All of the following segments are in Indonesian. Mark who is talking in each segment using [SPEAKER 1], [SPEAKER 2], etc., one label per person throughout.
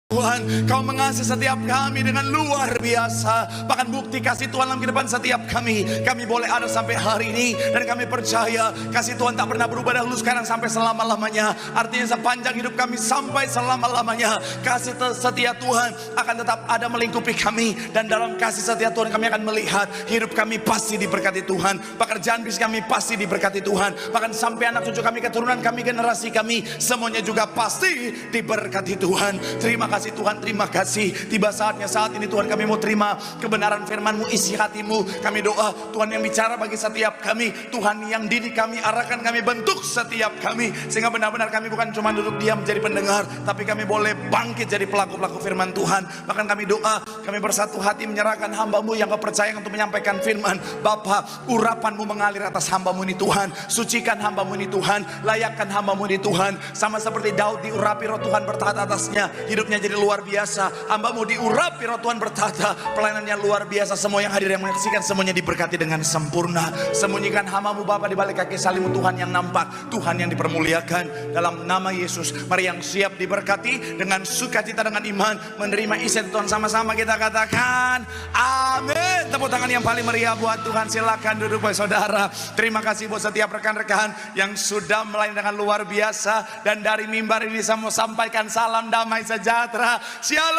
[SPEAKER 1] Tuhan, Kau mengasihi setiap kami dengan luar biasa. Bahkan bukti kasih Tuhan dalam kehidupan setiap kami. Kami boleh ada sampai hari ini. Dan kami percaya kasih Tuhan tak pernah berubah dahulu, sekarang, sampai selama-lamanya. Artinya sepanjang hidup kami sampai selama-lamanya, kasih setia Tuhan akan tetap ada melingkupi kami. Dan dalam kasih setia Tuhan kami akan melihat hidup kami pasti diberkati Tuhan. Pekerjaan bisnis kami pasti diberkati Tuhan. Bahkan sampai anak cucu kami, keturunan kami, generasi kami, semuanya juga pasti diberkati Tuhan. Terima kasih Tuhan, terima kasih. Tiba saatnya saat ini Tuhan, kami mau terima kebenaran firman-Mu, isi hati-Mu. Kami doa Tuhan yang bicara bagi setiap kami, Tuhan yang didik kami, arahkan kami, bentuk setiap kami, sehingga benar-benar kami bukan cuma duduk diam menjadi pendengar, tapi kami boleh bangkit jadi pelaku-pelaku firman Tuhan. Bahkan kami doa, kami bersatu hati menyerahkan hamba-Mu yang kepercayaan untuk menyampaikan firman. Bapa, urapan-Mu mengalir atas hamba-Mu ini Tuhan. Sucikan hamba-Mu ini Tuhan, layakkan hamba-Mu ini Tuhan. Sama seperti Daud diurapi roh Tuhan bertahta atasnya, hidupnya jadi luar biasa. Hamba-Mu diurapi roh Tuhan bertahta, pelayanannya luar biasa. Semua yang hadir yang menyaksikan semuanya diberkati dengan sempurna. Sembunyikan hamba-Mu Bapa di balik kaki salib-Mu Tuhan yang nampak, Tuhan yang dipermuliakan dalam nama Yesus. Mari yang siap diberkati dengan sukacita, dengan iman menerima isi Tuhan, sama-sama kita katakan amin. Tepuk tangan yang paling meriah buat Tuhan. Silakan duduk Bapak Saudara. Terima kasih buat setiap rekan-rekan yang sudah melayani dengan luar biasa. Dan dari mimbar ini saya mau sampaikan salam damai sejahtera. Shalom.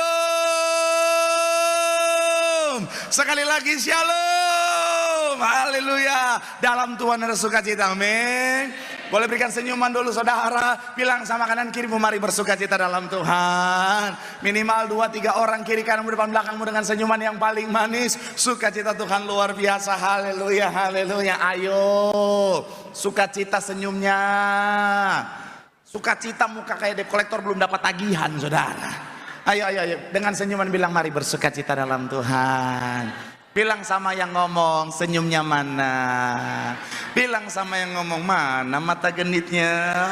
[SPEAKER 1] Sekali lagi shalom. Haleluya. Dalam Tuhan ada sukacita. Amin. Boleh berikan senyuman dulu saudara. Bilang sama kanan kirimu, mari bersukacita dalam Tuhan. Minimal 2-3 orang kiri kananmu depan belakangmu dengan senyuman yang paling manis. Sukacita Tuhan luar biasa. Haleluya, haleluya. Ayo, sukacita senyumnya. Sukacita muka kayak debt collector belum dapat tagihan saudara. Ayo, ayo, ayo. Dengan senyuman bilang mari bersukacita dalam Tuhan. Bilang sama yang ngomong, senyumnya mana? Bilang sama yang ngomong, mana mata genitnya?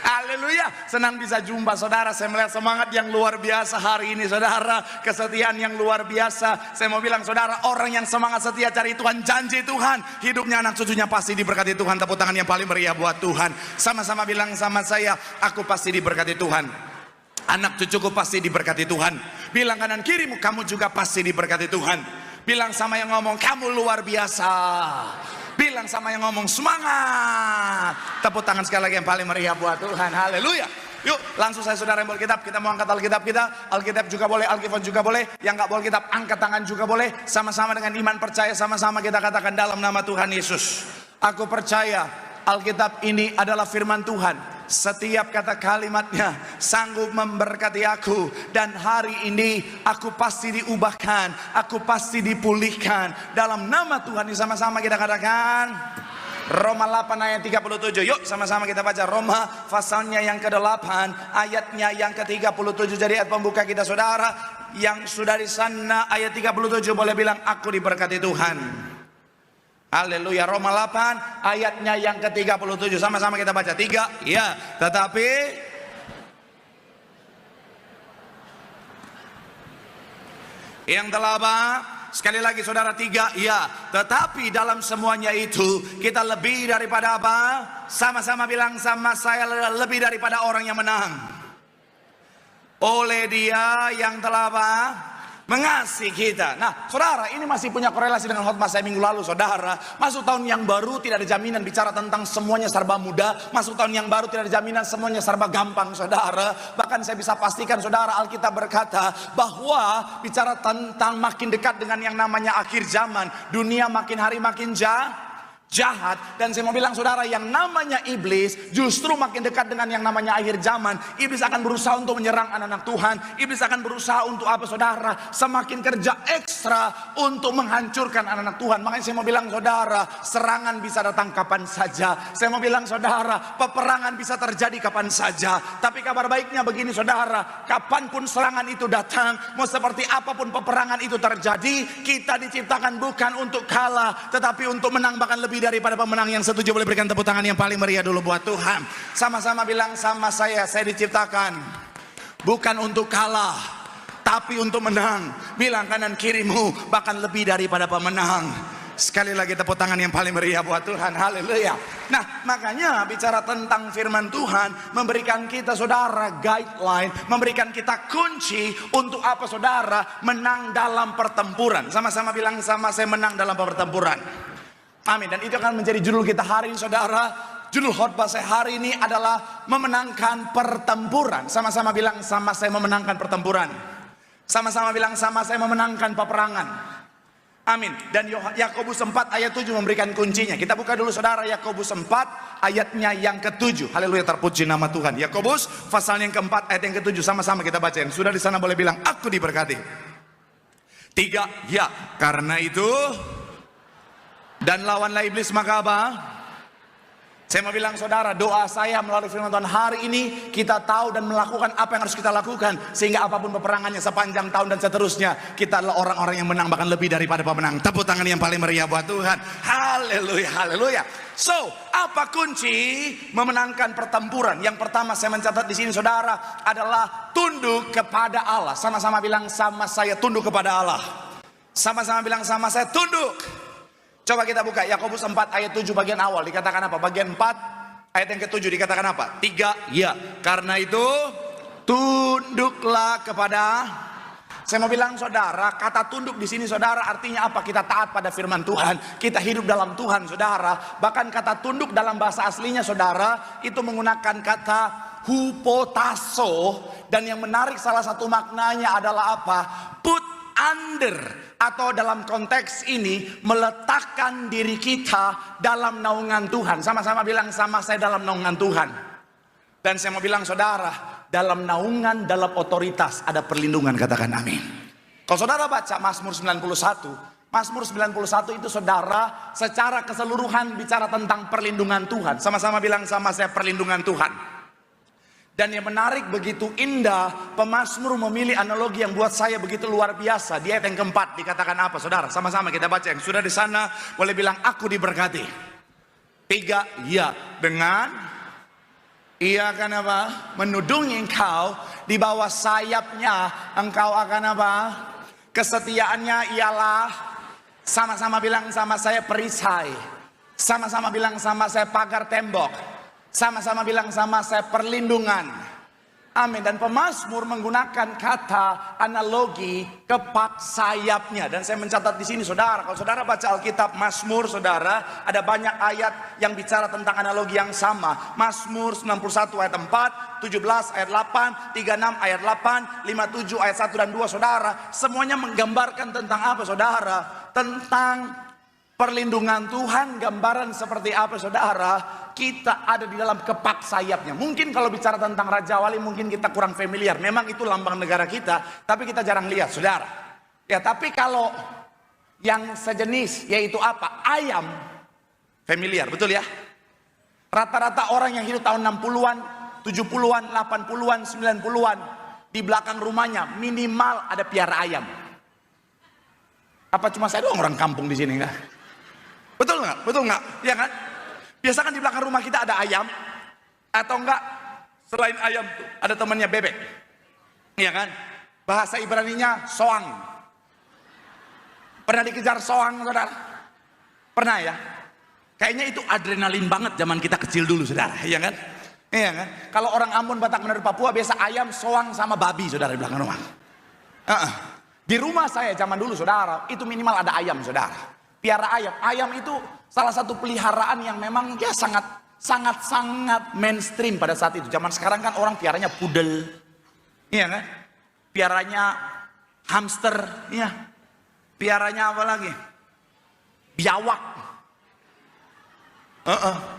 [SPEAKER 1] Haleluya, senang bisa jumpa saudara. Saya melihat semangat yang luar biasa hari ini saudara, kesetiaan yang luar biasa. Saya mau bilang saudara, orang yang semangat setia cari Tuhan, janji Tuhan, hidupnya anak cucunya pasti diberkati Tuhan. Tepuk tangan yang paling meriah buat Tuhan. Sama-sama bilang sama saya, aku pasti diberkati Tuhan. Anak cucuku pasti diberkati Tuhan. Bilang kanan kirimu, kamu juga pasti diberkati Tuhan. Bilang sama yang ngomong, kamu luar biasa. Bilang sama yang ngomong, semangat. Tepuk tangan sekali lagi yang paling meriah buat Tuhan. Haleluya. Yuk langsung saya saudara yang Alkitab, kita mau angkat Alkitab kita. Alkitab juga boleh, Alkitab juga boleh. Yang gak boleh Alkitab, angkat tangan juga boleh. Sama-sama dengan iman percaya, sama-sama kita katakan dalam nama Tuhan Yesus. Aku percaya Alkitab ini adalah firman Tuhan. Setiap kata kalimatnya sanggup memberkati aku. Dan hari ini aku pasti diubahkan, aku pasti dipulihkan dalam nama Tuhan. Sama-sama kita katakan Roma 8 ayat 37. Yuk sama-sama kita baca Roma pasalnya yang ke-8 ayatnya yang ke-37. Jadi ayat pembuka kita saudara. Yang sudah di sana ayat 37 boleh bilang aku diberkati Tuhan. Haleluya. Roma 8 ayatnya yang ke-37. Sama-sama kita baca 3. Ya, tetapi yang telah apa? Sekali lagi saudara 3. Ya, tetapi dalam semuanya itu kita lebih daripada apa? Sama-sama bilang sama saya, lebih daripada orang yang menang. Oleh Dia yang telah apa? Mengasihi kita. Nah saudara, ini masih punya korelasi dengan khotbah saya minggu lalu saudara. Masuk tahun yang baru tidak ada jaminan bicara tentang semuanya serba mudah. Masuk tahun yang baru tidak ada jaminan semuanya serba gampang saudara. Bahkan saya bisa pastikan saudara, Alkitab berkata bahwa bicara tentang makin dekat dengan yang namanya akhir zaman, dunia makin hari makin jahat. Dan saya mau bilang saudara, yang namanya iblis justru makin dekat dengan yang namanya akhir zaman. Iblis akan berusaha untuk menyerang anak-anak Tuhan. Iblis akan berusaha untuk apa saudara? Semakin kerja ekstra untuk menghancurkan anak-anak Tuhan. Makanya saya mau bilang saudara, serangan bisa datang kapan saja. Saya mau bilang saudara, peperangan bisa terjadi kapan saja. Tapi kabar baiknya begini saudara, kapanpun serangan itu datang, mau seperti apapun peperangan itu terjadi, kita diciptakan bukan untuk kalah, tetapi untuk menang, bahkan lebih daripada pemenang. Yang setuju boleh berikan tepuk tangan yang paling meriah dulu buat Tuhan. Sama-sama bilang sama saya diciptakan bukan untuk kalah, tapi untuk menang. Bilang kanan kirimu, bahkan lebih daripada pemenang. Sekali lagi tepuk tangan yang paling meriah buat Tuhan. Haleluya. Nah, makanya bicara tentang firman Tuhan memberikan kita saudara guideline, memberikan kita kunci untuk apa saudara menang dalam pertempuran. Sama-sama bilang sama saya, menang dalam pertempuran. Amin. Dan itu akan menjadi judul kita hari ini saudara. Judul khotbah saya hari ini adalah memenangkan pertempuran. Sama-sama bilang sama saya, memenangkan pertempuran. Sama-sama bilang sama saya, memenangkan peperangan. Amin. Dan Yakobus 4 ayat 7 memberikan kuncinya. Kita buka dulu saudara Yakobus 4 ayatnya yang ke-7. Haleluya, terpuji nama Tuhan. Yakobus pasal yang ke-4 ayat yang ke-7. Sama-sama kita baca. Yang sudah di sana boleh bilang aku diberkati. 3, ya, karena itu dan lawanlah iblis maka apa? Saya mau bilang saudara, doa saya melalui firman Tuhan hari ini, kita tahu dan melakukan apa yang harus kita lakukan, sehingga apapun peperangannya sepanjang tahun dan seterusnya, kita adalah orang-orang yang menang, bahkan lebih daripada pemenang. Tepuk tangan yang paling meriah buat Tuhan. Haleluya, haleluya. So, apa kunci memenangkan pertempuran? Yang pertama saya mencatat di sini saudara adalah tunduk kepada Allah. Sama-sama bilang sama saya, tunduk kepada Allah. Sama-sama bilang sama saya, tunduk. Coba kita buka Yakobus 4 ayat 7 bagian awal, dikatakan apa? Bagian 4 ayat yang ke-7 dikatakan apa? 3, ya, karena itu tunduklah kepada. Saya mau bilang saudara, kata tunduk di sini saudara artinya apa? Kita taat pada firman Tuhan, kita hidup dalam Tuhan saudara. Bahkan kata tunduk dalam bahasa aslinya saudara itu menggunakan kata hupotasso, dan yang menarik salah satu maknanya adalah apa? Put under, atau dalam konteks ini meletakkan diri kita dalam naungan Tuhan. Sama-sama bilang sama saya, dalam naungan Tuhan. Dan saya mau bilang saudara, dalam naungan, dalam otoritas ada perlindungan, katakan amin. Kalau saudara baca Mazmur 91, Mazmur 91 itu saudara secara keseluruhan bicara tentang perlindungan Tuhan. Sama-sama bilang sama saya, perlindungan Tuhan. Dan yang menarik, begitu indah pemazmur memilih analogi yang buat saya begitu luar biasa. Di ayat yang keempat dikatakan apa saudara? Sama-sama kita baca. Yang sudah di sana boleh bilang aku diberkati. 3, ya, dengan ia akan apa? Menudungi engkau, di bawah sayapnya engkau akan apa? Kesetiaannya ialah, sama-sama bilang sama saya, perisai. Sama-sama bilang sama saya, pagar tembok. Sama-sama bilang sama saya, perlindungan. Amin. Dan pemazmur menggunakan kata analogi kepak sayapnya. Dan saya mencatat di sini saudara, kalau saudara baca Alkitab Mazmur saudara, ada banyak ayat yang bicara tentang analogi yang sama. Mazmur 91 ayat 4, 17 ayat 8, 36 ayat 8, 57 ayat 1 dan 2 saudara. Semuanya menggambarkan tentang apa saudara? Tentang perlindungan Tuhan. Gambaran seperti apa saudara? Kita ada di dalam kepak sayapnya. Mungkin kalau bicara tentang Raja Wali mungkin kita kurang familiar. Memang itu lambang negara kita, tapi kita jarang lihat saudara. Ya, tapi kalau yang sejenis yaitu apa? Ayam, familiar, betul ya? Rata-rata orang yang hidup tahun 60-an, 70-an, 80-an, 90-an, di belakang rumahnya minimal ada piara ayam. Apa cuma saya doang orang kampung di sini enggak? Betul nggak? Betul nggak? Ya kan? Biasa kan di belakang rumah kita ada ayam, atau enggak selain ayam tuh ada temannya bebek. Iya kan? Bahasa Ibraninya soang. Pernah dikejar soang saudara? Pernah ya? Kayaknya itu adrenalin banget zaman kita kecil dulu saudara. Iya kan? Iya kan? Kalau orang Ambon, Batak, Manado, Papua biasa ayam, soang sama babi saudara di belakang rumah. Di rumah saya zaman dulu saudara, itu minimal ada ayam saudara. Piara ayam. Ayam itu salah satu peliharaan yang memang ya sangat mainstream pada saat itu. Zaman sekarang kan orang piaranya pudel, iya kan? Piaranya hamster, iya. Piaranya apa lagi? Biawak,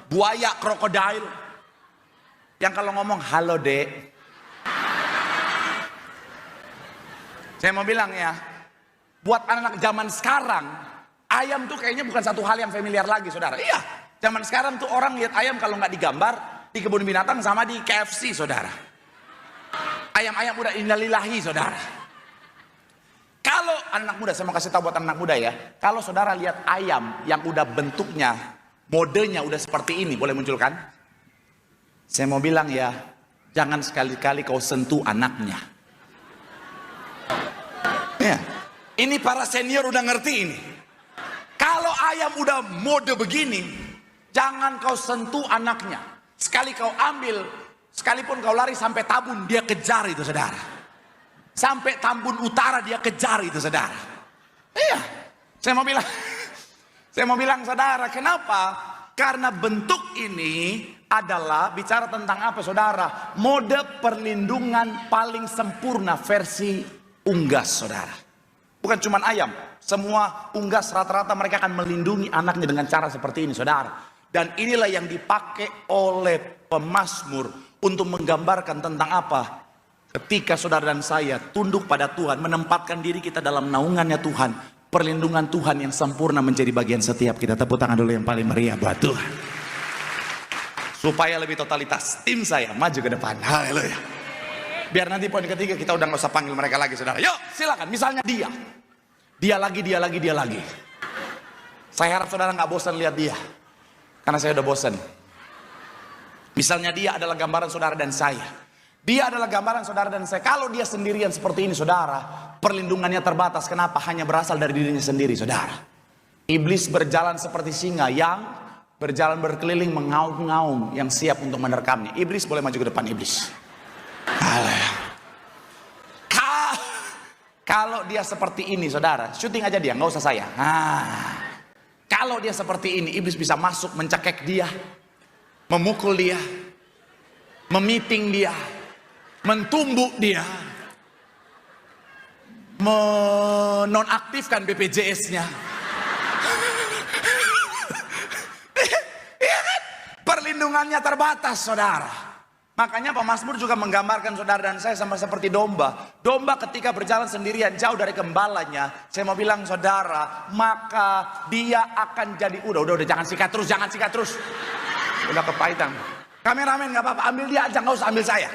[SPEAKER 1] buaya, krokodil. Yang kalau ngomong halo dek, saya mau bilang ya, buat anak-anak zaman sekarang, ayam tuh kayaknya bukan satu hal yang familiar lagi saudara. Iya, zaman sekarang tuh orang lihat ayam kalau nggak digambar di kebun binatang sama di KFC saudara. Ayam-ayam udah innalillahi saudara. Kalau anak muda, saya mau kasih tahu buat anak muda ya, kalau saudara lihat ayam yang udah bentuknya, modenya udah seperti ini, boleh muncul kan? Saya mau bilang ya, jangan sekali-kali kau sentuh anaknya. Ya, ini para senior udah ngerti ini. Kalau ayam udah mode begini, jangan kau sentuh anaknya. Sekali kau ambil, sekalipun kau lari sampai Tabun, dia kejar itu saudara. Sampai Tambun Utara dia kejar itu saudara. Iya, saya mau bilang saudara, kenapa? Karena bentuk ini adalah bicara tentang apa saudara? Mode perlindungan paling sempurna versi unggas saudara. Bukan cuma ayam, semua unggas rata-rata mereka akan melindungi anaknya dengan cara seperti ini saudara. Dan inilah yang dipakai oleh pemazmur untuk menggambarkan tentang apa? Ketika saudara dan saya tunduk pada Tuhan, menempatkan diri kita dalam naungannya Tuhan, perlindungan Tuhan yang sempurna menjadi bagian setiap kita. Tepuk tangan dulu yang paling meriah buat Tuhan. Supaya lebih totalitas, tim saya maju ke depan. Haleluya. Biar nanti poin ketiga kita udah gak usah panggil mereka lagi saudara. Yuk silakan, misalnya dia lagi. Saya harap saudara gak bosan lihat dia, karena saya udah bosan. Misalnya dia adalah gambaran saudara dan saya. Dia adalah gambaran saudara dan saya. Kalau dia sendirian seperti ini saudara, perlindungannya terbatas. Kenapa? Hanya berasal dari dirinya sendiri saudara. Iblis berjalan seperti singa yang berjalan berkeliling mengaum-ngaum, yang siap untuk menerkamnya. Iblis boleh maju ke depan, iblis. Kalau dia seperti ini saudara, syuting aja dia, nggak usah saya. Kalau dia seperti ini, iblis bisa masuk, mencekek dia, memukul dia, memiting dia, mentumbuk dia, menonaktifkan BPJS-nya. Iya kan? Perlindungannya terbatas saudara. Makanya pemazmur juga menggambarkan saudara dan saya sama seperti domba. Domba ketika berjalan sendirian jauh dari gembalanya, saya mau bilang saudara, maka dia akan jadi udah jangan sikat terus. Udah kepahitan. Kameramen nggak apa-apa, ambil dia aja, nggak usah ambil saya.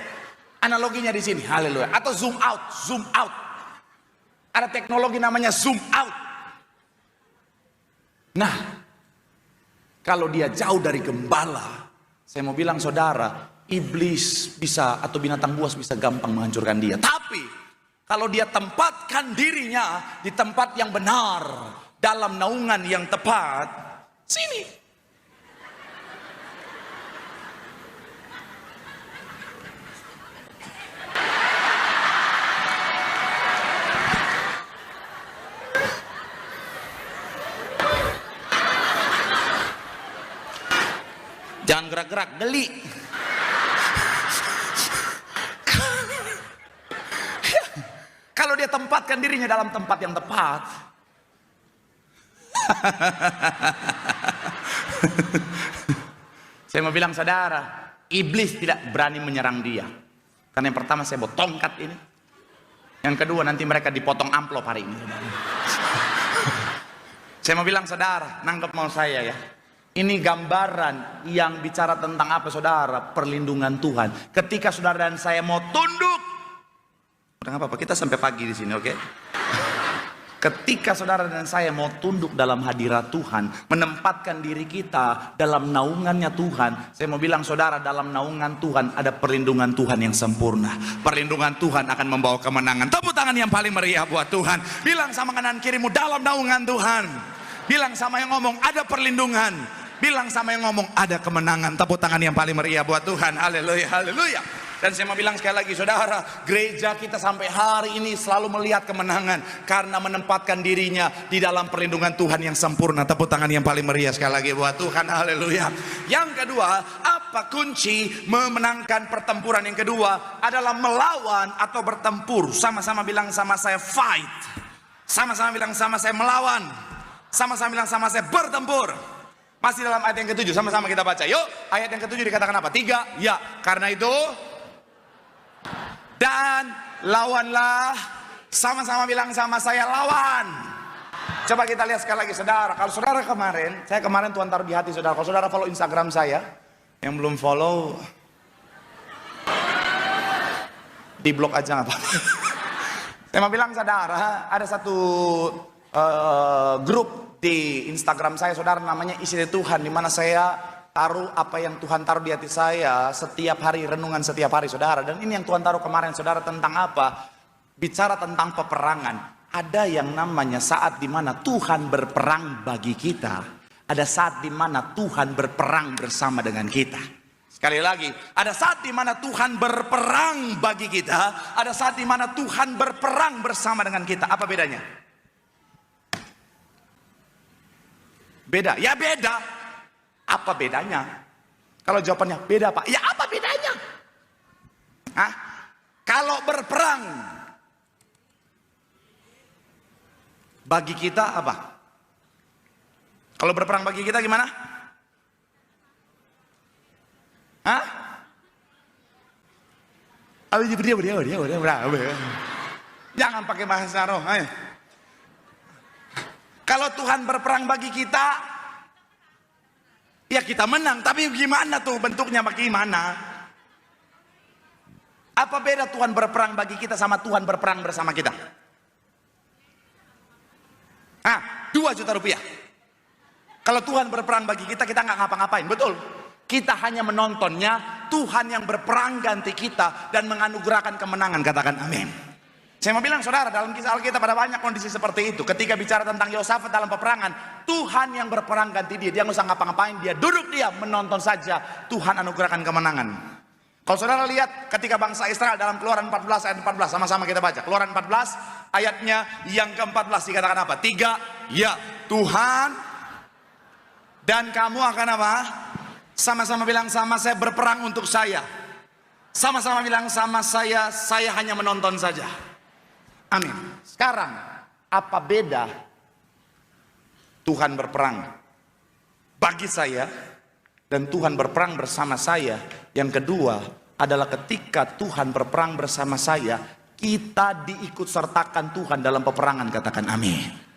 [SPEAKER 1] Analoginya di sini, haleluya. Atau zoom out. Ada teknologi namanya zoom out. Nah, kalau dia jauh dari gembala, saya mau bilang saudara, iblis bisa atau binatang buas bisa gampang menghancurkan dia. Tapi kalau dia tempatkan dirinya di tempat yang benar, dalam naungan yang tepat, sini. Jangan gerak-gerak, geli. Kalau dia tempatkan dirinya dalam tempat yang tepat. Saya mau bilang saudara, iblis tidak berani menyerang dia. Karena yang pertama saya bawa tongkat ini. Yang kedua nanti mereka dipotong amplop hari ini. Saya mau bilang saudara, nangkep mau saya ya. Ini gambaran yang bicara tentang apa saudara? Perlindungan Tuhan. Ketika saudara dan saya mau tunduk, udah nggak apa-apa, kita sampai pagi di sini, oke? Ketika saudara dan saya mau tunduk dalam hadirat Tuhan, menempatkan diri kita dalam naungannya Tuhan, saya mau bilang saudara, dalam naungan Tuhan ada perlindungan Tuhan yang sempurna. Perlindungan Tuhan akan membawa kemenangan. Tepuk tangan yang paling meriah buat Tuhan. Bilang sama kanan kirimu, dalam naungan Tuhan. Bilang sama yang ngomong, ada perlindungan. Bilang sama yang ngomong, ada kemenangan. Tepuk tangan yang paling meriah buat Tuhan. Haleluya, haleluya. Dan saya mau bilang sekali lagi saudara, gereja kita sampai hari ini selalu melihat kemenangan karena menempatkan dirinya di dalam perlindungan Tuhan yang sempurna. Tepuk tangan yang paling meriah sekali lagi buat Tuhan. Haleluya. Yang kedua, apa kunci memenangkan pertempuran? Yang kedua adalah melawan atau bertempur. Sama-sama bilang sama saya fight. Sama-sama bilang sama saya melawan. Sama-sama bilang sama saya bertempur. Masih dalam ayat yang ketujuh, sama-sama kita baca. Yuk, ayat yang ketujuh dikatakan apa? 3, ya, karena itu dan lawanlah. Sama-sama bilang sama saya lawan. Coba kita lihat sekali lagi saudara. Kalau saudara kemarin, saya kemarin Tuhan taruh di hati saudara. Kalau saudara follow Instagram saya, yang belum follow di blok aja nggak apa-apa. Saya mau bilang saudara, ada satu grup di Instagram saya saudara, namanya Isi Tuhan, dimana saya taruh apa yang Tuhan taruh di hati saya setiap hari, renungan setiap hari saudara. Dan ini yang Tuhan taruh kemarin saudara tentang apa? Bicara tentang peperangan. ada yang namanya saat dimana Tuhan berperang bagi kita. Ada saat dimana Tuhan berperang bersama dengan kita. Sekali lagi, ada saat dimana Tuhan berperang bagi kita. Ada saat dimana Tuhan berperang bersama dengan kita. Apa bedanya? Beda, ya beda. Apa bedanya? Kalau jawabannya beda Pak, ya apa bedanya? Hah? Kalau berperang bagi kita apa? Kalau berperang bagi kita gimana? Hah? Jangan pakai bahasa roh. Ayo. Kalau Tuhan berperang bagi kita, ya kita menang. Tapi gimana tuh bentuknya, bagaimana? Apa beda Tuhan berperang bagi kita sama Tuhan berperang bersama kita? 2 juta rupiah. Kalau Tuhan berperang bagi kita, kita nggak ngapa-ngapain, betul? Kita hanya menontonnya. Tuhan yang berperang ganti kita dan menganugerahkan kemenangan. Katakan amin. Saya mau bilang saudara, dalam kisah Alkitab ada banyak kondisi seperti itu. Ketika bicara tentang Yosafat dalam peperangan, Tuhan yang berperang ganti dia. Dia nggak usah ngapa-ngapain, dia duduk diam menonton saja. Tuhan anugerahkan kemenangan. Kalau saudara lihat ketika bangsa Israel dalam Keluaran 14 ayat 14, sama-sama kita baca. Keluaran 14 ayatnya yang ke-14 dikatakan apa? 3, ya Tuhan dan kamu akan apa? Sama-sama bilang sama saya, berperang untuk saya. Sama-sama bilang sama saya hanya menonton saja. Amin. Sekarang, apa beda Tuhan berperang bagi saya dan Tuhan berperang bersama saya? Yang kedua adalah ketika Tuhan berperang bersama saya, kita diikut sertakan Tuhan dalam peperangan. Katakan amin.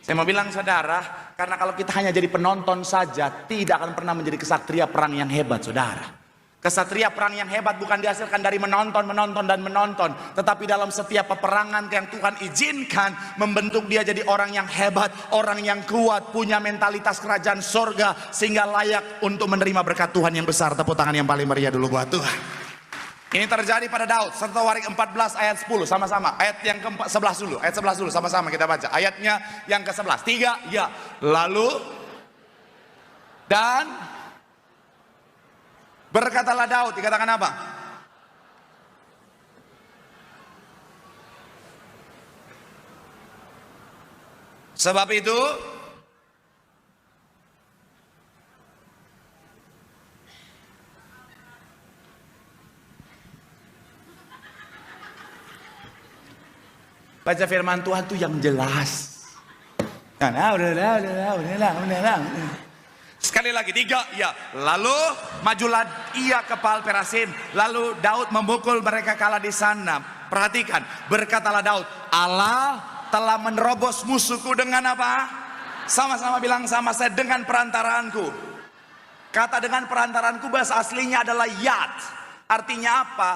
[SPEAKER 1] Saya mau bilang saudara, karena kalau kita hanya jadi penonton saja, tidak akan pernah menjadi kesatria perang yang hebat saudara. Kesatria perang yang hebat bukan dihasilkan dari menonton, tetapi dalam setiap peperangan yang Tuhan izinkan membentuk dia jadi orang yang hebat, orang yang kuat, punya mentalitas kerajaan sorga, sehingga layak untuk menerima berkat Tuhan yang besar. Tepuk tangan yang paling meriah dulu buat Tuhan. Ini terjadi pada Daud, serta Warik 14 ayat 10, sama-sama. Ayat yang ke-11 dulu, ayat 11 dulu, sama-sama kita baca. Ayatnya yang ke-11, 3, ya. Lalu, dan berkatalah Daud, dikatakan apa? Sebab itu, baca firman Tuhan tuh yang jelas. Sekali lagi, 3, ya. Lalu majulah ia ke Baal Perasim. Lalu Daud memukul mereka kalah di sana. Perhatikan, berkatalah Daud, Allah telah menerobos musuhku dengan apa? Sama-sama bilang sama saya, dengan perantaraanku. Kata dengan perantaraanku bahasa aslinya adalah yad. Artinya apa?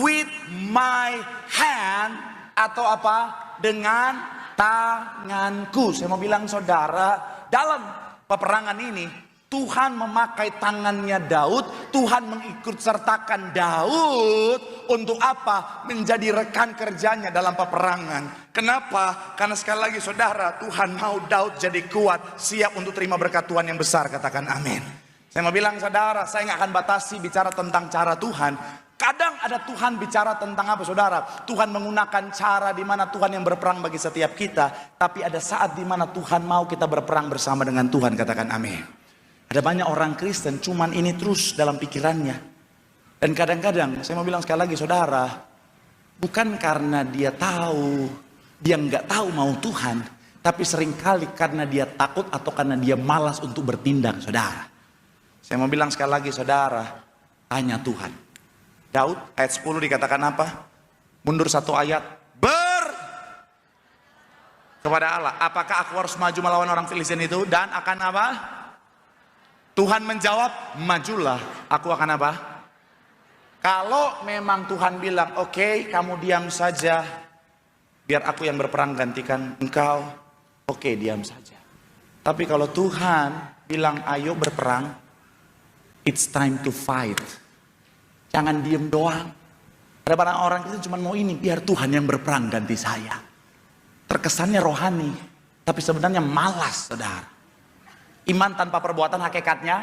[SPEAKER 1] With my hand, atau apa? Dengan tanganku. Saya mau bilang saudara, dalam peperangan ini Tuhan memakai tangannya Daud. Tuhan mengikut sertakan Daud untuk apa? Menjadi rekan kerjanya dalam peperangan. Kenapa? Karena sekali lagi saudara, Tuhan mau Daud jadi kuat, siap untuk terima berkat Tuhan yang besar. Katakan amin. Saya mau bilang saudara, saya nggak akan batasi bicara tentang cara Tuhan. Kadang ada Tuhan bicara tentang apa saudara? Tuhan menggunakan cara di mana Tuhan yang berperang bagi setiap kita. Tapi ada saat di mana Tuhan mau kita berperang bersama dengan Tuhan. Katakan amin. Ada banyak orang Kristen cuman ini terus dalam pikirannya. Dan kadang-kadang saya mau bilang sekali lagi saudara, bukan karena dia tahu, dia nggak tahu mau Tuhan, tapi seringkali karena dia takut atau karena dia malas untuk bertindak saudara. Saya mau bilang sekali lagi saudara, tanya Tuhan. Daud ayat 10 dikatakan apa? Mundur 1 ayat. Kepada Allah, apakah aku harus maju melawan orang Filistin itu? Dan akan apa? Tuhan menjawab, majulah, aku akan apa? Kalau memang Tuhan bilang, oke, kamu diam saja, biar aku yang berperang gantikan engkau, oke, diam saja. Tapi kalau Tuhan bilang, ayo berperang, it's time to fight. Jangan diem doang. Ada banyak orang itu cuma mau ini, biar Tuhan yang berperang ganti saya. terkesannya rohani, tapi sebenarnya malas, saudara. Iman tanpa perbuatan hakikatnya,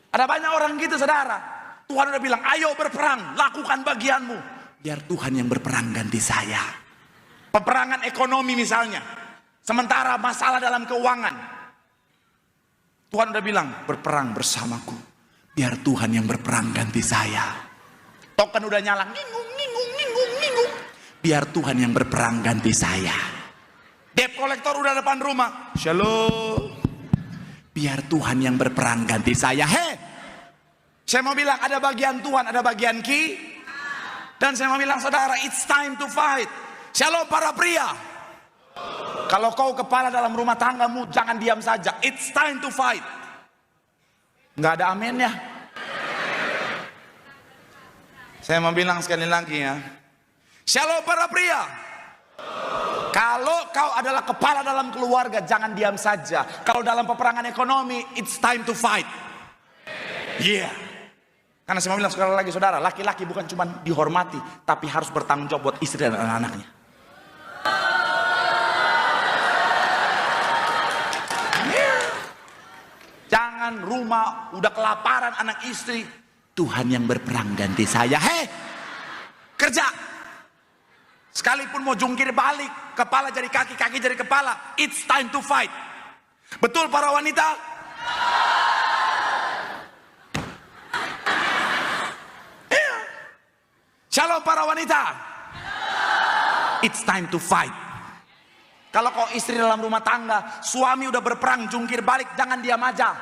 [SPEAKER 1] ada banyak orang gitu, saudara. Tuhan udah bilang, ayo berperang, lakukan bagianmu. Biar Tuhan yang berperang ganti saya. Peperangan ekonomi misalnya, sementara masalah dalam keuangan, Tuhan udah bilang, berperang bersamaku. Biar Tuhan yang berperang ganti saya. Token udah nyala, ngingung, ngingung, ngingung, ngingung. Biar Tuhan yang berperang ganti saya. Debt collector udah depan rumah, shalom. Biar Tuhan yang berperang ganti saya. Hei, saya mau bilang ada bagian Tuhan, ada bagian Ki. Dan saya mau bilang, saudara, it's time to fight. Shalom para pria. Kalau kau kepala dalam rumah tanggamu, jangan diam saja. It's time to fight. Nggak ada amin ya. Saya mau bilang sekali lagi ya. Shalom para pria. Kalau kau adalah kepala dalam keluarga, jangan diam saja. Kalau dalam peperangan ekonomi, it's time to fight. Yeah. Karena saya mau bilang sekali lagi, saudara, laki-laki bukan cuma dihormati, tapi harus bertanggung jawab buat istri dan anak-anaknya. Jangan rumah udah kelaparan anak istri, Tuhan yang berperang ganti saya. Hei, kerja. Sekalipun mau jungkir balik, kepala jadi kaki, kaki jadi kepala, it's time to fight. Betul para wanita? Iya. Shalom para wanita. It's time to fight. Kalau kau istri dalam rumah tangga, suami udah berperang jungkir balik, jangan diam aja.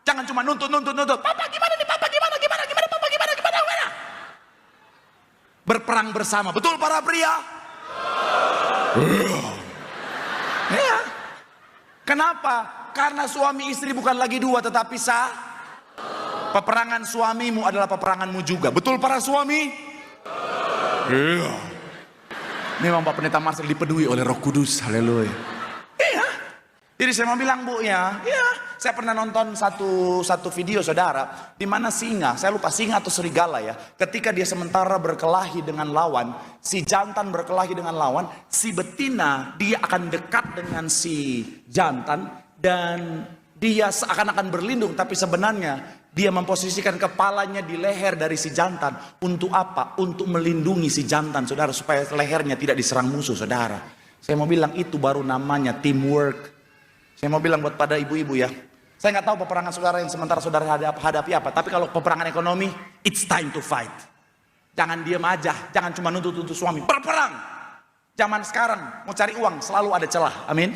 [SPEAKER 1] Jangan cuma nuntut. Papa gimana nih, papa gimana, papa gimana. Berperang bersama. Betul para pria? Ya. Kenapa? Karena suami istri bukan lagi dua, tetapi peperangan suamimu adalah peperanganmu juga. Betul para suami? Iya. Memang Pak Pendeta Marcel dipeduli oleh Roh Kudus. Haleluya. Iya. Jadi saya mau bilang, Bu, ya. Saya pernah nonton satu video, saudara, di mana singa, saya lupa singa atau serigala ya, ketika dia sementara berkelahi dengan lawan, si jantan berkelahi dengan lawan, si betina dia akan dekat dengan si jantan dan dia seakan-akan berlindung, tapi sebenarnya dia memposisikan kepalanya di leher dari si jantan. Untuk apa? Untuk melindungi si jantan, saudara, supaya lehernya tidak diserang musuh, saudara. Saya mau bilang itu baru namanya teamwork. Saya mau bilang buat pada ibu-ibu ya, saya nggak tahu peperangan saudara yang sementara saudara hadapi apa, tapi kalau peperangan ekonomi, it's time to fight. Jangan diam aja, jangan cuma nuntut suami, berperang. Zaman sekarang mau cari uang selalu ada celah, amin.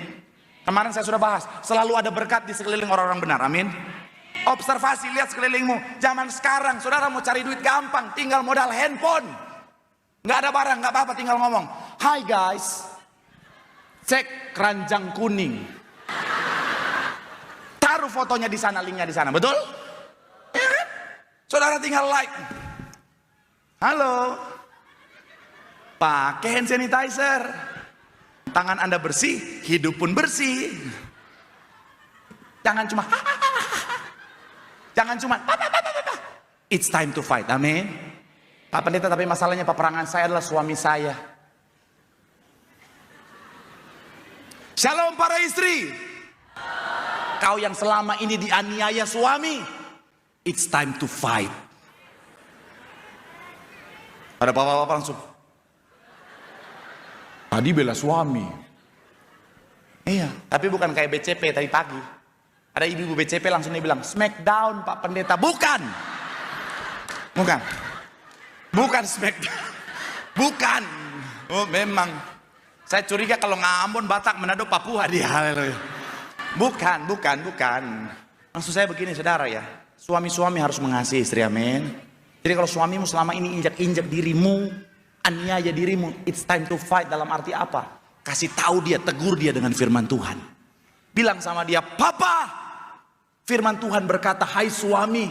[SPEAKER 1] Kemarin saya sudah bahas, selalu ada berkat di sekeliling orang-orang benar, amin. Observasi, lihat sekelilingmu. Zaman sekarang saudara mau cari duit gampang, tinggal modal handphone. Nggak ada barang, nggak apa-apa, tinggal ngomong, "Hi guys, cek keranjang kuning." Taruh fotonya di sana, linknya di sana, betul? Ya kan? Saudara tinggal like. Halo, pakai hand sanitizer. Tangan Anda bersih, hidup pun bersih. Jangan cuma It's time to fight, amin. Pak Pendeta, tapi masalahnya peperangan saya adalah suami saya. Shalom para istri. Kau yang selama ini dianiaya suami, it's time to fight. Ada bapak-bapak langsung, tadi bela suami. Iya, tapi bukan kayak BCP tadi pagi. Ada ibu-ibu BCP langsung dia bilang, smackdown Pak Pendeta. Bukan smackdown. Bukan. Oh memang. Saya curiga kalau Ambon, Batak, Manado, Papua dia. Haleluya. Bukan. Maksud saya begini, saudara ya. Suami-suami harus mengasihi istri, amin. Jadi kalau suamimu selama ini injak-injak dirimu, aniaya dirimu, it's time to fight. Dalam arti apa? Kasih tahu dia, tegur dia dengan firman Tuhan. Bilang sama dia, "Papa, firman Tuhan berkata, hai suami,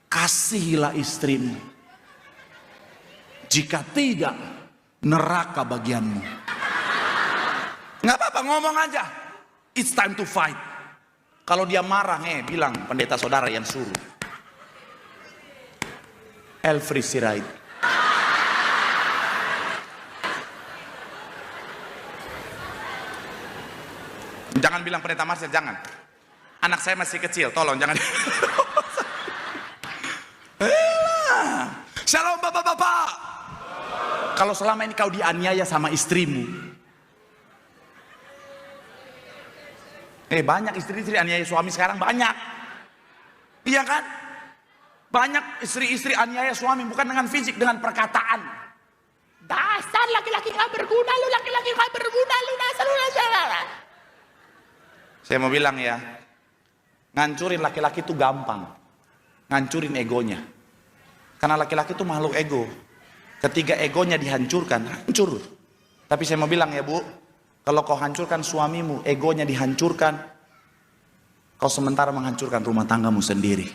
[SPEAKER 1] kasihilah istrimu. Jika tidak, neraka bagianmu." Nggak apa-apa, ngomong aja. It's time to fight. Kalau dia marah, bilang pendeta saudara yang suruh. Elfri Sirait. Jangan bilang pendeta Marcel, jangan. Anak saya masih kecil, tolong jangan. Shalom bapak-bapak. Kalau selama ini kau dianiaya sama istrimu, banyak istri-istri aniaya suami sekarang, banyak. Iya kan? Banyak istri-istri aniaya suami bukan dengan fisik, dengan perkataan. Dasar laki-laki gak berguna, lu laki-laki gak berguna, lu dasar lu. Saya mau bilang ya, ngancurin laki-laki itu gampang. Ngancurin egonya. Karena laki-laki itu makhluk ego. Ketika egonya dihancurkan, hancur. Tapi saya mau bilang ya bu, kalau kau hancurkan suamimu, egonya dihancurkan, kau sementara menghancurkan rumah tanggamu sendiri.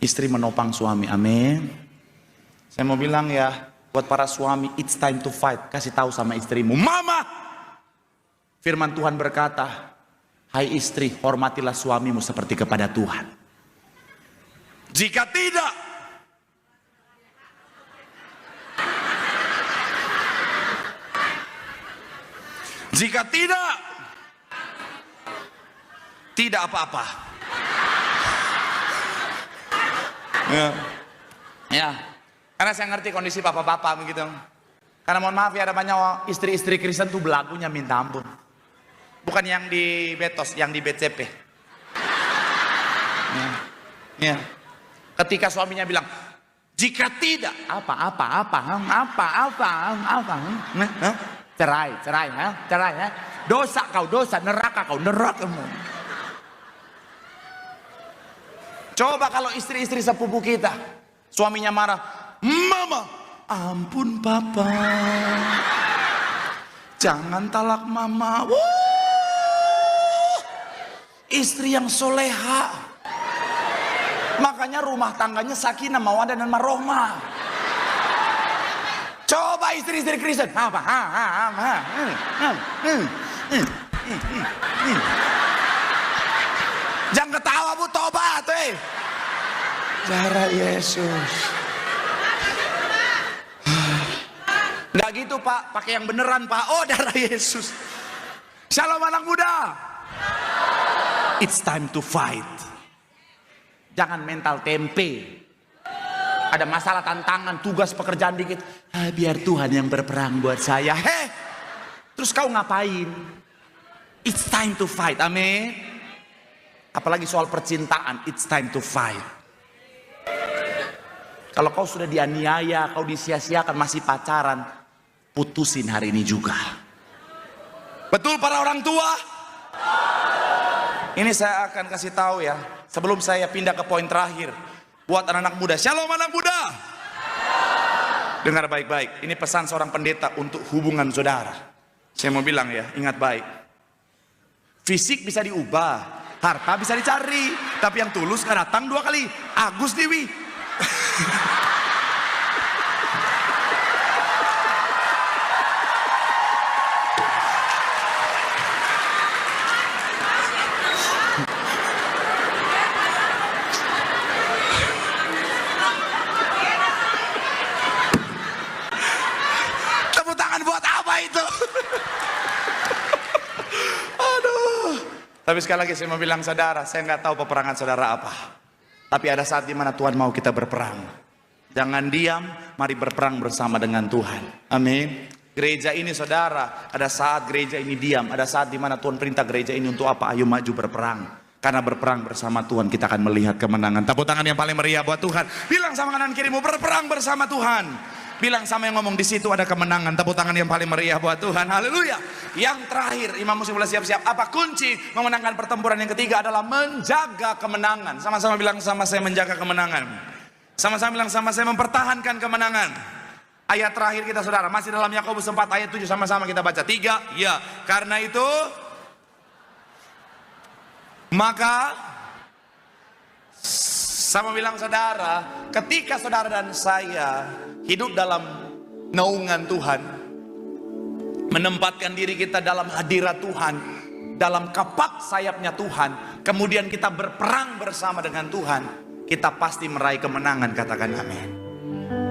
[SPEAKER 1] Istri menopang suami, amin. Saya mau bilang ya, buat para suami, it's time to fight. Kasih tahu sama istrimu, mama. Firman Tuhan berkata, hai istri, hormatilah suamimu seperti kepada Tuhan. Jika tidak, tidak apa-apa. Ya, karena saya ngerti kondisi bapak-bapak begitu. Karena mohon maaf ya, ada banyak istri-istri Kristen tuh belagunya minta ampun. Bukan yang di Betos, yang di BCP. Ya. Ketika suaminya bilang, jika tidak, apa, cerai, dosa kau, dosa, neraka kau, neraka. Coba kalau istri-istri sepupu kita, suaminya marah, mama, ampun papa, jangan talak mama. Istri yang soleha, makanya rumah tangganya sakinah, mawaddah dan warahmah. Coba istri-istri Kristen, apa? Jangan ketawa bu, tobat darah Yesus. Nggak gitu pak, pakai yang beneran pak. Oh darah Yesus. Shalom anak muda. It's time to fight. Jangan mental tempe. Ada masalah, tantangan, tugas, pekerjaan dikit. Biar Tuhan yang berperang buat saya. Terus kau ngapain? It's time to fight. Amin. Apalagi soal percintaan. It's time to fight. Kalau kau sudah dianiaya, kau disia-siakan, masih pacaran, putusin hari ini juga. Betul para orang tua? Ini saya akan kasih tahu ya, sebelum saya pindah ke poin terakhir. Buat anak-anak muda, shalom anak muda. Dengar baik-baik, ini pesan seorang pendeta untuk hubungan saudara. Saya mau bilang ya, ingat baik. Fisik bisa diubah, harta bisa dicari, tapi yang tulus gak datang 2 kali. Agus Dewi. Tepuk tangan buat apa itu? Aduh. Tapi sekali lagi saya mau bilang saudara, saya nggak tahu peperangan saudara apa. Tapi ada saat dimana Tuhan mau kita berperang. Jangan diam, mari berperang bersama dengan Tuhan. Amin. Gereja ini saudara, ada saat gereja ini diam, ada saat dimana Tuhan perintah gereja ini untuk apa? Ayo maju berperang. Karena berperang bersama Tuhan kita akan melihat kemenangan. Tepuk tangan yang paling meriah buat Tuhan. Bilang sama kanan kirimu, berperang bersama Tuhan. Bilang sama yang ngomong, di situ ada kemenangan. Tepuk tangan yang paling meriah buat Tuhan. Haleluya. Yang terakhir, imam mesti mulai siap-siap. Apa kunci memenangkan pertempuran yang ketiga adalah menjaga kemenangan. Sama-sama bilang sama saya, menjaga kemenangan. Sama-sama bilang sama saya, mempertahankan kemenangan. Ayat terakhir kita saudara, masih dalam Yakobus 4 ayat 7, sama-sama kita baca. 3, ya. Karena itu, maka sama bilang saudara, ketika saudara dan saya hidup dalam naungan Tuhan, menempatkan diri kita dalam hadirat Tuhan, dalam kapak sayapnya Tuhan, kemudian kita berperang bersama dengan Tuhan, kita pasti meraih kemenangan, katakan amin.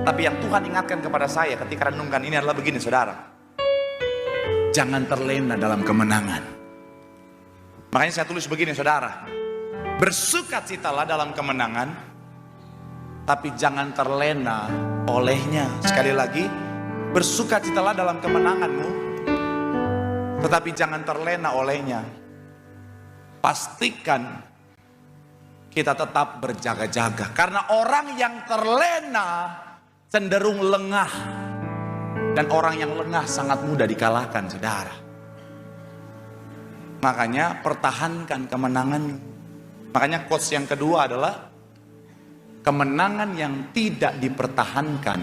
[SPEAKER 1] Tapi yang Tuhan ingatkan kepada saya ketika renungkan ini adalah begini saudara, jangan terlena dalam kemenangan. Makanya saya tulis begini saudara, bersukacitalah dalam kemenangan, tapi jangan terlena olehnya. Sekali lagi, bersukacitalah dalam kemenanganmu, tetapi jangan terlena olehnya. Pastikan kita tetap berjaga-jaga, karena orang yang terlena cenderung lengah, dan orang yang lengah sangat mudah dikalahkan saudara. Makanya pertahankan kemenanganmu. Makanya quotes yang kedua adalah, kemenangan yang tidak dipertahankan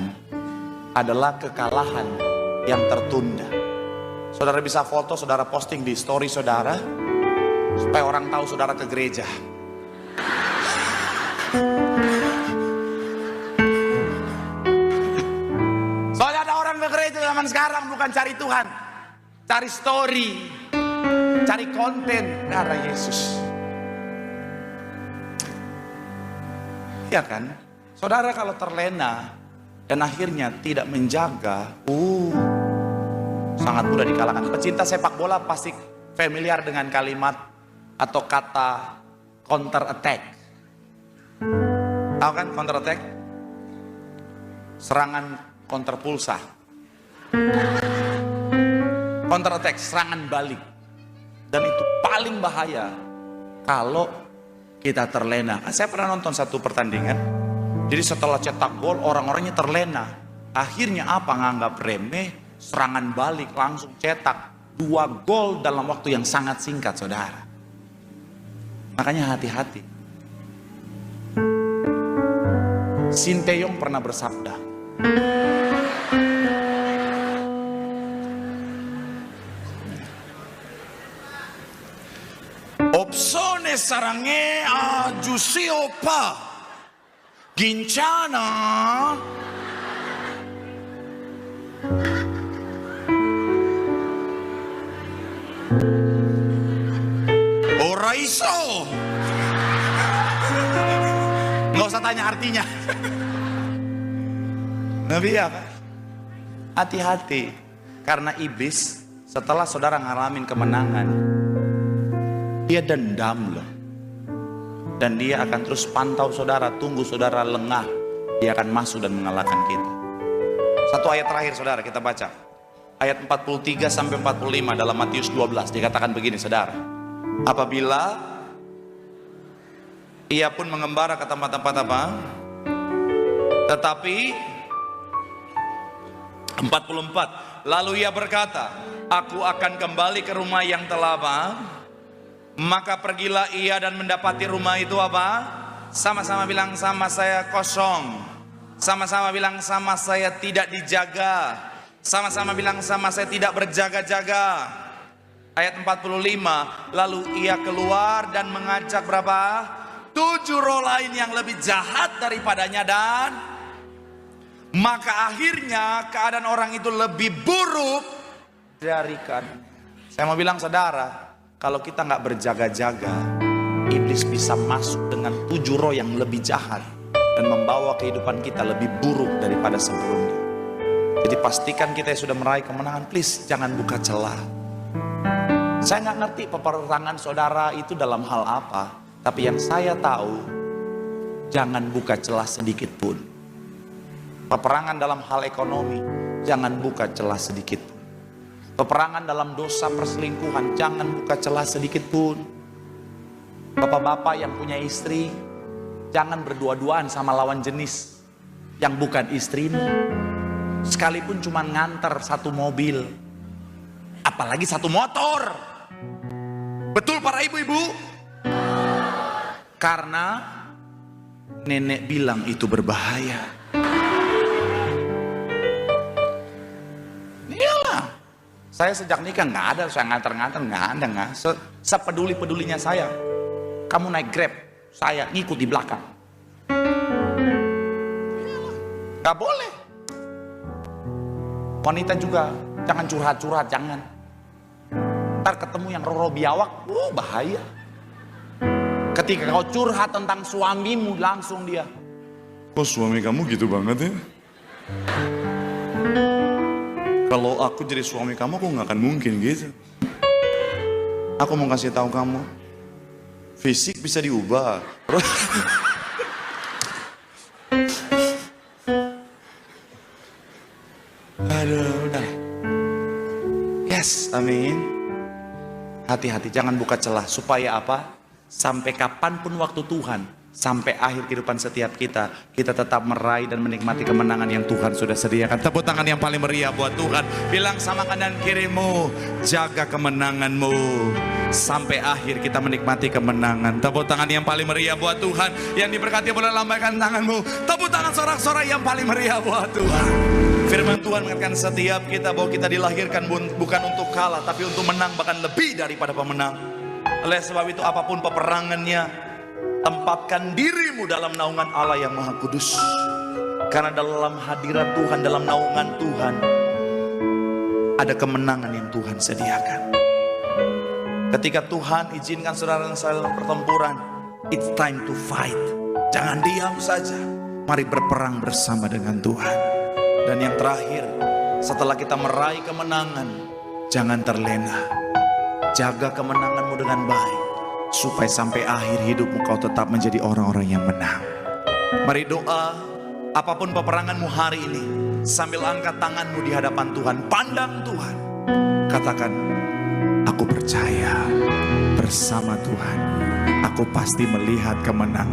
[SPEAKER 1] adalah kekalahan yang tertunda. Saudara bisa foto, saudara posting di story saudara, supaya orang tahu saudara ke gereja. Soalnya ada orang ke gereja zaman sekarang bukan cari Tuhan, cari story, cari konten darah Yesus. Ya kan? Saudara kalau terlena dan akhirnya tidak menjaga, sangat mudah dikalahkan. Pecinta sepak bola pasti familiar dengan kalimat atau kata counter attack. Tahu kan counter attack? Serangan counter pulsa. Counter attack, serangan balik. Dan itu paling bahaya kalau kita terlena. Saya pernah nonton satu pertandingan, jadi setelah cetak gol orang-orangnya terlena. Akhirnya apa? Nganggap remeh, serangan balik langsung cetak 2 gol dalam waktu yang sangat singkat saudara. Makanya hati-hati. Sinteyong pernah bersabda, opsone sarange a Giusiopa Gincana Oraiso. Nggak usah tanya artinya. Nabi apa? Hati-hati, karena iblis setelah saudara ngalamin kemenangan, dia dendam loh. Dan dia akan terus pantau saudara, tunggu saudara lengah, dia akan masuk dan mengalahkan kita. Satu ayat terakhir saudara kita baca. Ayat 43 sampai 45 dalam Matius 12 dikatakan begini saudara. Apabila ia pun mengembara ke tempat-tempat apa? Tetapi 44, lalu ia berkata, aku akan kembali ke rumah yang telah apa? Maka pergilah ia dan mendapati rumah itu apa? Sama-sama bilang sama saya kosong. Sama-sama bilang sama saya tidak dijaga. Sama-sama bilang sama saya tidak berjaga-jaga. Ayat 45, lalu ia keluar dan mengajak berapa? 7 roh lain yang lebih jahat daripadanya, dan maka akhirnya keadaan orang itu lebih buruk dari kan. Saya mau bilang saudara, kalau kita nggak berjaga-jaga, iblis bisa masuk dengan 7 roh yang lebih jahat dan membawa kehidupan kita lebih buruk daripada sebelumnya. Jadi pastikan kita yang sudah meraih kemenangan, please jangan buka celah. Saya nggak ngerti peperangan saudara itu dalam hal apa, tapi yang saya tahu, jangan buka celah sedikit pun. Peperangan dalam hal ekonomi, jangan buka celah sedikit pun. Peperangan dalam dosa perselingkuhan, jangan buka celah sedikit pun. Bapak-bapak yang punya istri, jangan berdua-duaan sama lawan jenis yang bukan istrimu. Sekalipun cuma nganter satu mobil, apalagi satu motor. Betul para ibu-ibu? Karena nenek bilang itu berbahaya. Iyalah, saya sejak nikah nggak ada saya nganter-nganter, nggak ada, nggak. Sepeduli-pedulinya saya, kamu naik Grab, saya ngikut di belakang. Nggak boleh. Wanita juga jangan curhat-curhat, jangan. Ntar ketemu yang roro biawak, bahaya. Ketika kau curhat tentang suamimu, langsung dia, kok suami kamu gitu banget ya? Kalau aku jadi suami kamu, aku nggak akan mungkin gitu. Aku mau kasih tahu kamu, fisik bisa diubah. Aduh, udah. Yes, amin. Hati-hati, jangan buka celah. Supaya apa? Sampai kapanpun waktu Tuhan, sampai akhir kehidupan setiap kita, kita tetap meraih dan menikmati kemenangan yang Tuhan sudah sediakan. Tepuk tangan yang paling meriah buat Tuhan. Bilang sama kanan kirimu, jaga kemenanganmu. Sampai akhir kita menikmati kemenangan. Tepuk tangan yang paling meriah buat Tuhan. Yang diberkati boleh lambaikan tanganmu. Tepuk tangan sorak-sorai yang paling meriah buat Tuhan. Firman Tuhan mengatakan setiap kita bahwa kita dilahirkan bukan untuk kalah, tapi untuk menang, bahkan lebih daripada pemenang. Oleh sebab itu apapun peperangannya, tempatkan dirimu dalam naungan Allah yang Maha Kudus. Karena dalam hadirat Tuhan, dalam naungan Tuhan, ada kemenangan yang Tuhan sediakan. Ketika Tuhan izinkan saudara dan saya dalam pertempuran, it's time to fight. Jangan diam saja. Mari berperang bersama dengan Tuhan. Dan yang terakhir, setelah kita meraih kemenangan, jangan terlena. Jaga kemenanganmu dengan baik, supaya sampai akhir hidupmu kau tetap menjadi orang-orang yang menang. Mari doa, apapun peperanganmu hari ini, sambil angkat tanganmu di hadapan Tuhan, pandang Tuhan. Katakan, aku percaya bersama Tuhan, aku pasti melihat kemenangan.